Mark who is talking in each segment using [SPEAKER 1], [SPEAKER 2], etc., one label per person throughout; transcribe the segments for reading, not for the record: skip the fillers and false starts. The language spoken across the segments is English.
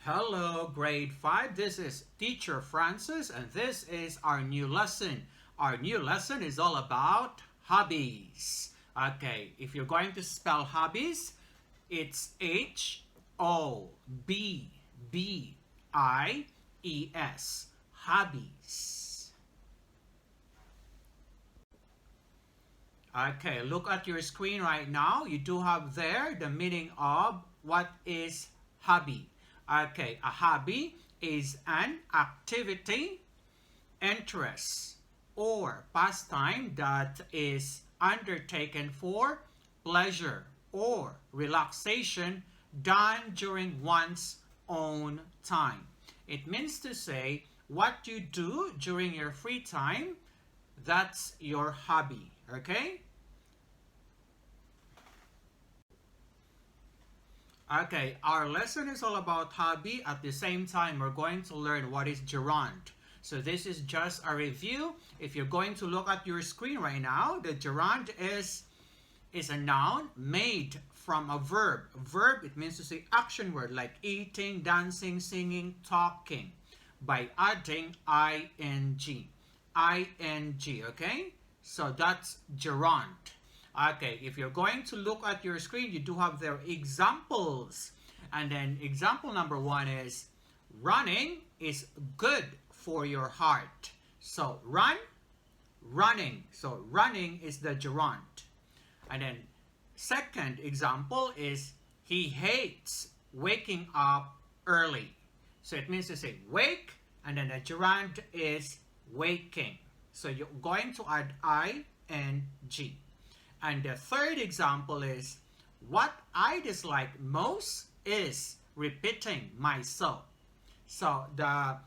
[SPEAKER 1] Hello, grade 5. This is Teacher Francis, and this is our new lesson. Our new lesson is all about hobbies. Okay, if you're going to spell hobbies, it's Hobbies. Hobbies. Okay, look at your screen right now. You do have there the meaning of what is hobby. Okay, a hobby is an activity, interest, or pastime that is undertaken for pleasure or relaxation done during one's own time. It means to say what you do during your free time, that's your hobby, okay? Okay, our lesson is all about hobby. At the same time, we're going to learn what is gerund. So this is just a review. If you're going to look at your screen right now, the gerund is a noun made from a verb. Verb, it means to say action word like eating, dancing, singing, talking by adding ing. Ing, okay? So that's gerund. Okay, if you're going to look at your screen, you do have their examples. And then example number 1 is running is good for your heart. So running. So running is the gerund. And then second example is he hates waking up early. So it means to say wake, and then the gerund is waking. So you're going to add ing. And the third example is what I dislike most is repeating myself. So the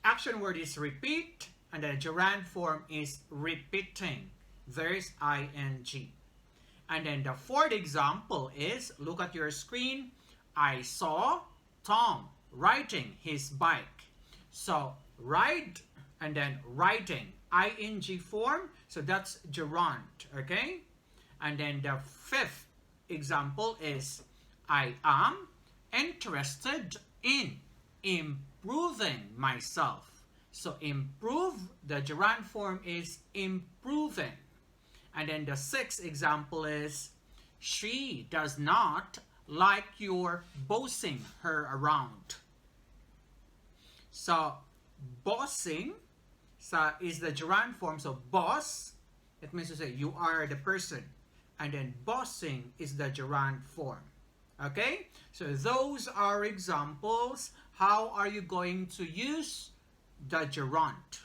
[SPEAKER 1] action word is repeat, and the gerund form is repeating. There's ing. And then the fourth example is, look at your screen, I saw Tom riding his bike. So ride and then riding, ing form, so that's gerund, okay? And then the fifth example is I am interested in improving myself. So improve, the gerund form is improving. And then the sixth example is she does not like your bossing her around. So bossing is the gerund form. So boss, it means to say you are the person. And then bossing is the gerund form. Okay? So those are examples. How are you going to use the gerund?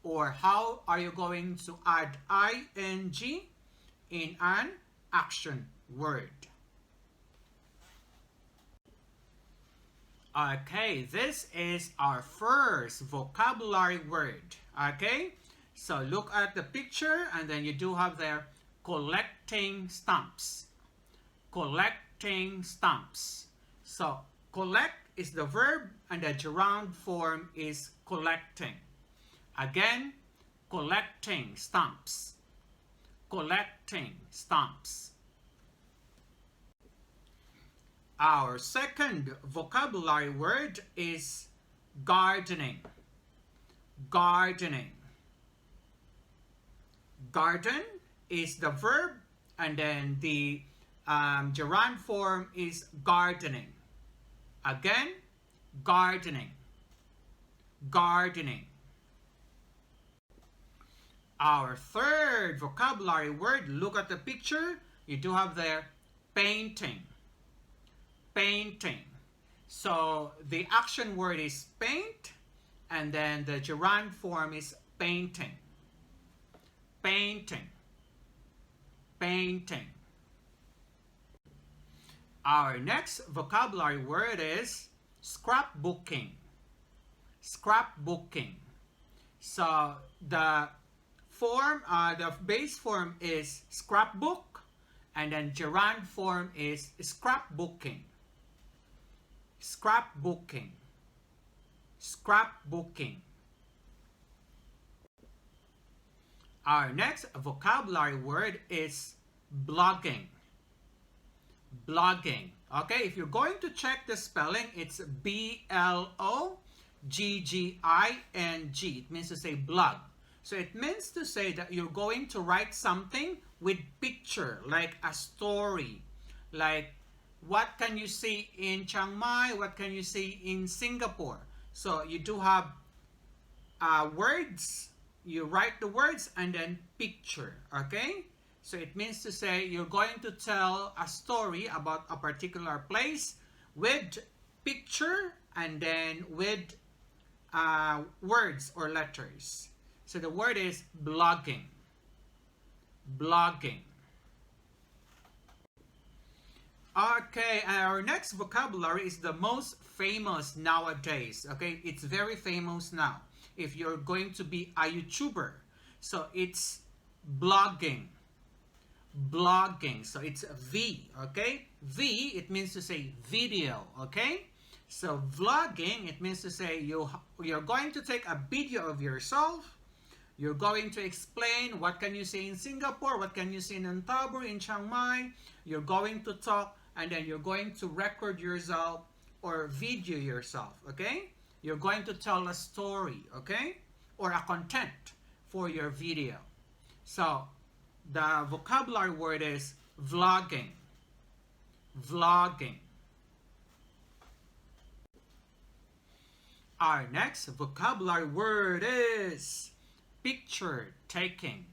[SPEAKER 1] Or how are you going to add ing in an action word? Okay, this is our first vocabulary word. Okay? So look at the picture, and then you do have there collecting stamps. Collecting stamps. So collect is the verb, and the gerund form is collecting. Again, collecting stamps. Collecting stamps. Our second vocabulary word is gardening. Gardening. Garden is the verb, and then the gerund form is gardening. Again, gardening. Gardening. Our third vocabulary word, look at the picture, you do have there painting. Painting. So the action word is paint, and then the gerund form is painting. Painting. Painting. Our next vocabulary word is scrapbooking. Scrapbooking. So the form, the base form is scrapbook, and then gerund form is scrapbooking. Scrapbooking. Scrapbooking. Our next vocabulary word is blogging. Blogging. Okay, if you're going to check the spelling, it's B-L-O-G-G-I-N-G. It means to say blog. So it means to say that you're going to write something with picture, like a story. Like, what can you see in Chiang Mai? What can you see in Singapore? So you do have words. You write the words and then picture. Okay? So it means to say you're going to tell a story about a particular place with picture and then with words or letters. So the word is blogging. Blogging. Okay, our next vocabulary is the most famous nowadays. Okay, it's very famous now. If you're going to be a YouTuber, so it's blogging. Blogging. So it's V. Okay, V, it means to say video. Okay, so vlogging, it means to say you're going to take a video of yourself. You're going to explain what can you see in Singapore, what can you see in Antabur, in Chiang Mai. You're going to talk, and then you're going to record yourself or video yourself, okay? You're going to tell a story, okay? Or a content for your video. So the vocabulary word is vlogging. Vlogging. Our next vocabulary word is picture taking.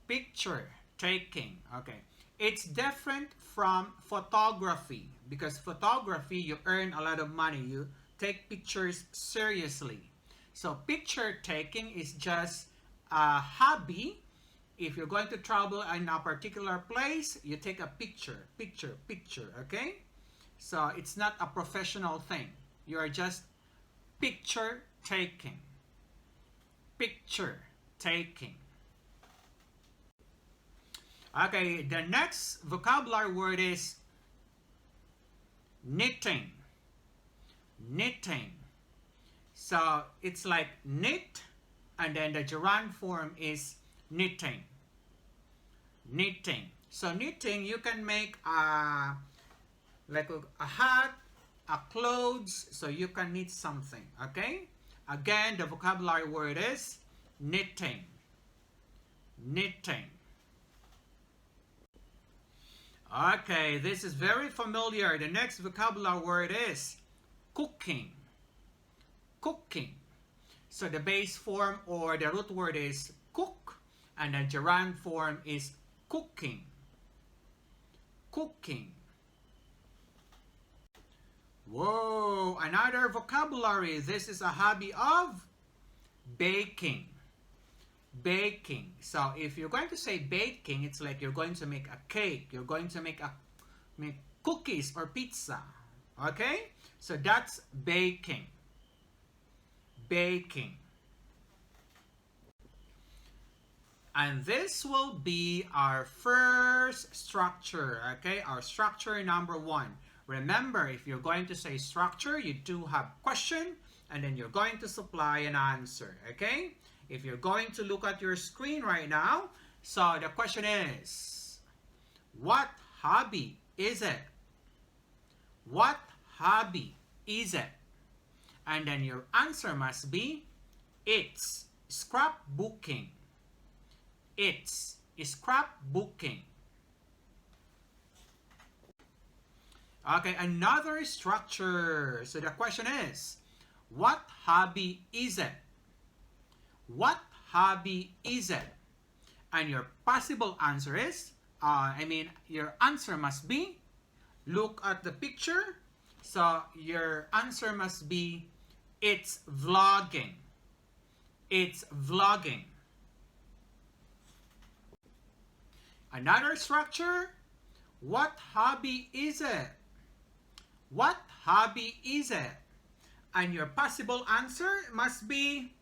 [SPEAKER 1] Picture taking. Okay. It's different from photography, because photography, you earn a lot of money. You take pictures seriously. So picture taking is just a hobby. If you're going to travel in a particular place, you take a picture, okay? So it's not a professional thing. You are just picture taking. Picture taking. Okay, the next vocabulary word is knitting. Knitting. So it's like knit, and then the gerund form is knitting. Knitting. So knitting, you can make like a hat, a clothes, so you can knit something, okay? Again, the vocabulary word is knitting. Knitting. Okay, this is very familiar. The next vocabulary word is cooking. Cooking. So the base form or the root word is cook, and the gerund form is cooking. Cooking. Whoa, another vocabulary. This is a hobby of baking. Baking. So if you're going to say baking, it's like you're going to make a cake. You're going to make cookies or pizza. Okay? So that's baking. Baking. And this will be our first structure. Okay? Our structure number 1. Remember, if you're going to say structure, you do have question, and then you're going to supply an answer, okay? If you're going to look at your screen right now, so the question is, what hobby is it? What hobby is it? And then your answer must be, it's scrapbooking. It's scrapbooking. Okay, another structure. So the question is, what hobby is it? What hobby is it? And your possible answer is, your answer must be, look at the picture. So your answer must be, it's vlogging. It's vlogging. Another structure, what hobby is it? What hobby is it? And your possible answer must be,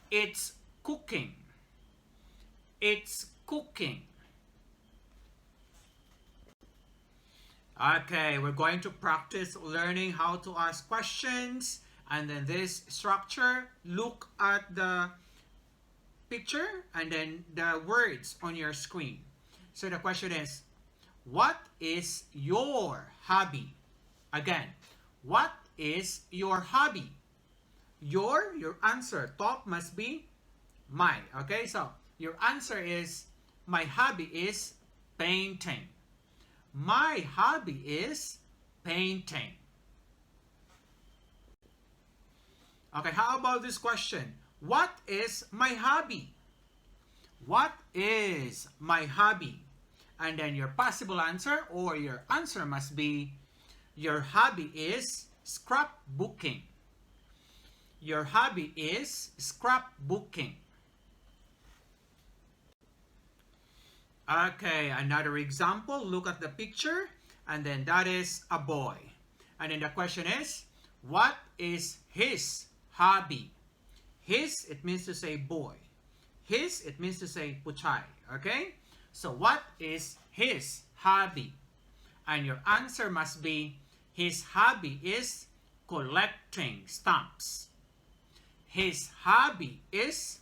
[SPEAKER 1] it's cooking. It's cooking. Okay, we're going to practice learning how to ask questions. And then this structure, look at the picture and then the words on your screen. So the question is, what is your hobby? Again, what is your hobby? Your answer, top must be my. Okay, so your answer is, my hobby is painting. My hobby is painting. Okay, how about this question? What is my hobby? What is my hobby? And then your possible answer or your answer must be, your hobby is scrapbooking. Your hobby is scrapbooking. Okay, another example. Look at the picture, and then that is a boy. And then the question is, what is his hobby? His, it means to say boy. His, it means to say puchay. Okay? So what is his hobby? And your answer must be, his hobby is collecting stamps. His hobby is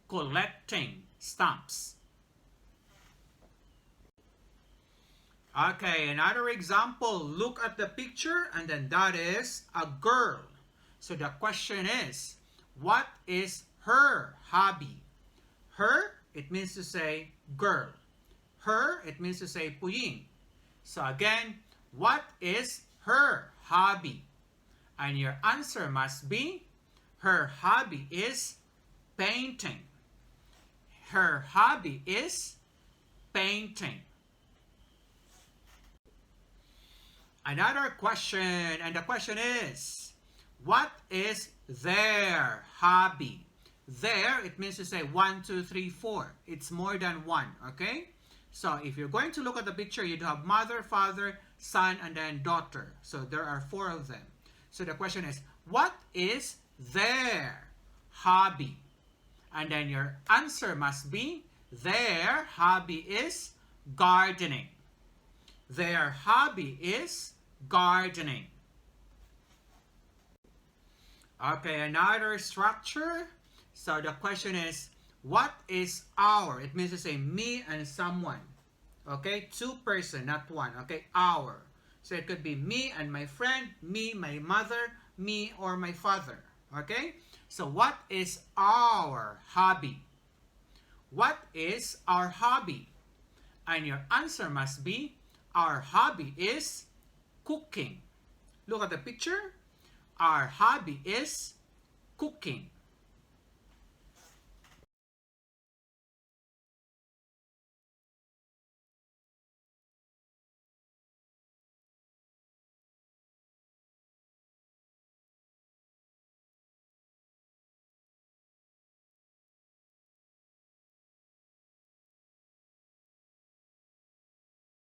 [SPEAKER 1] collecting stamps. Okay, another example. Look at the picture, and then that is a girl. So the question is, what is her hobby? Her, it means to say girl. Her, it means to say puying. So again, what is her hobby? And your answer must be, her hobby is painting. Her hobby is painting. Another question, and the question is, what is their hobby? Their, it means to say 1, 2, 3, 4. It's more than one, okay? So if you're going to look at the picture, you'd have mother, father, son, and then daughter. So there are 4 of them. So the question is, what is their hobby? And then your answer must be, their hobby is gardening. Their hobby is gardening. Okay, another structure. So the question is, what is our? It means to say me and someone. Okay, 2 person, not 1. Okay, our. So it could be me and my friend, me, my mother, me, or my father. Okay, so what is our hobby? What is our hobby? And your answer must be, our hobby is cooking. Look at the picture. Our hobby is cooking.